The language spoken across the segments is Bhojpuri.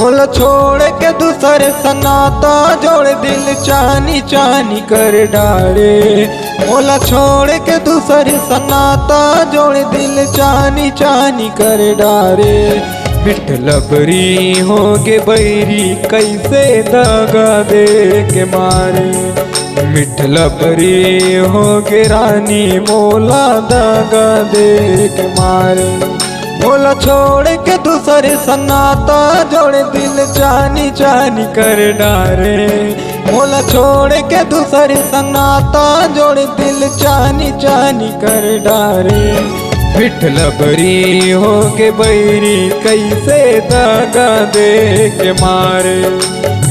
मोला छोड़ के दूसरे सनाता जोड़ दिल चानी चानी कर डाले। मोला छोड़ के दूसरे सनाता जोड़ दिल चानी चानी कर डाले। मिठ लबरी होगे बैरी कैसे दगा दे के मारे। मिठ लबरी होगे रानी मोला दगा दे के मारे। मोला छोड़ के दूसरे सनाता जोड़ दिल चानी चानी कर डारे। मोला छोड़ के दूसरे सनाता जोड़ दिल चानी चानी कर डारे। मिठ लबरी होके बैरी कैसे दगा दे के मारे।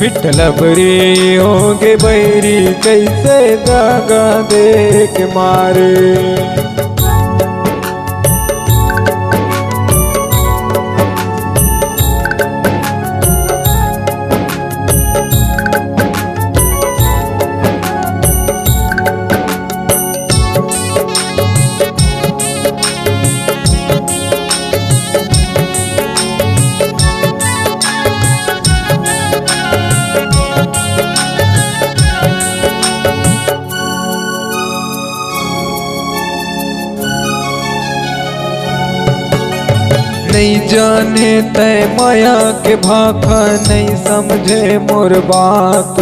मिठ लबरी होके बैरी कैसे दगा दे के मारे। नहीं जाने तय माया के भाखा नहीं समझे मोर बात।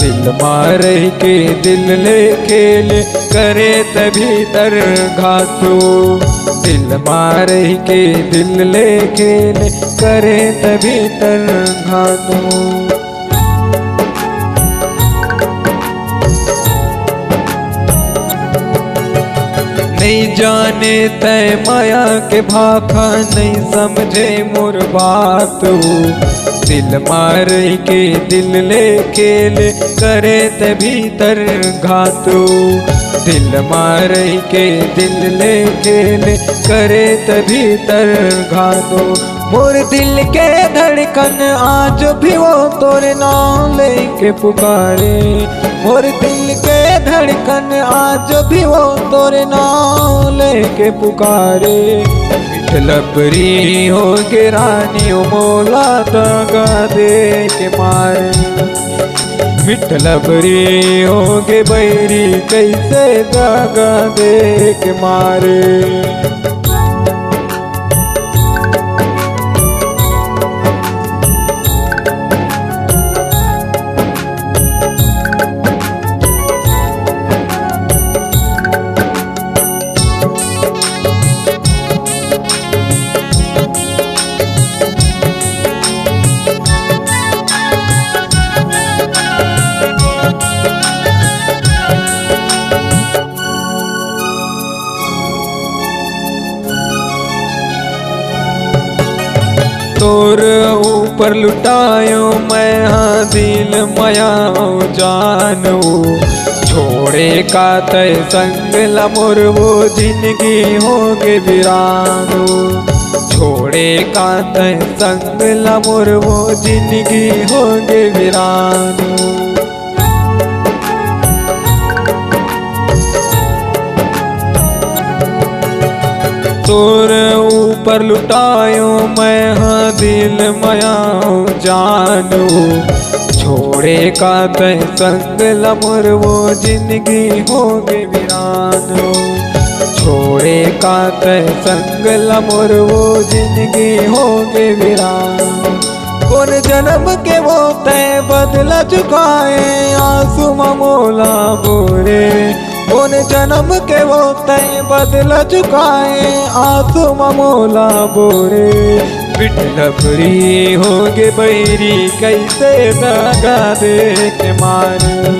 दिल मारे के दिल ले खेल करे तभी तर घातू। दिल मारे के दिल ले खेल करे तभी तर घातू। नहीं जाने तय माया के भाखा नहीं समझे मोर बात। दिल मार के दिल ले खेल करे तभी तर घातू। दिल मार के दिल ले खेल करे तभी तर घातू। मोर दिल के धड़कन आज भी वो तोरे नाम लेके पुकारे। मोर दिल के धड़कन आज भी वो तोरे नाम लेके पुकारे। मिठ लबरी होगे रानी मोला दगा दे के मारे। मिठ लबरी होगे बैरी कैसे दगा दे के मारे। तोर ऊपर लुटायो मैं हाँ दिल मया जानू। छोड़े का तय संग लमुर वो जिंदगी होगे वीरानो। छोड़े का तय संग लमुर वो जिंदगी होगे वीरानो। तोर ऊपर लुटायो मैं हाँ दिल मया जानू। छोड़े का तय संग लमुर वो जिंदगी होगे वीरानो। छोड़े का तय संग लमुर वो जिंदगी होगे वीरानो। कौन जन्म के वो तय बदला चुकाए आंसू मोला बोरे। कौन जन्म के वो तय बदला चुकाए आंसू मोला बोरे। मिठ लबरी होगे बैरी कैसे दगा दे के मारे।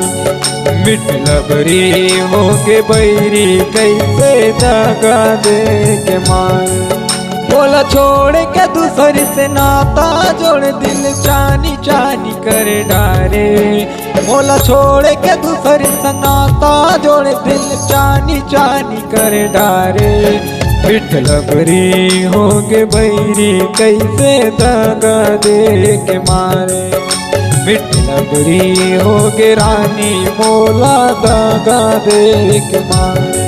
मिठ लबरी होगे बैरी कैसे दगा दे के मारे। मोला छोड़ के दूसरी से नाता जोड़ दिल चानी चानी कर डारे। मोला छोड़ के दूसरी से नाता जोड़ दिल चानी चानी कर डारे। मिठ लबरी होगे बैरी कैसे दगा दे के मारे। मिठ लबरी होगे रानी मोला दगा दे के मारे।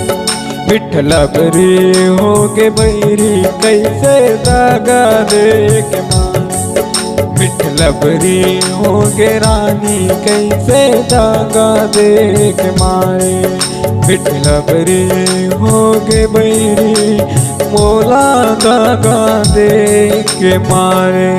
मिठ लबरी होगे बैरी कैसे दगा दे के मारे। लबरी होगे रानी कैसे दागा दे के मारे, बिट लबरी होगे बैरी मोला दागा दे के मारे।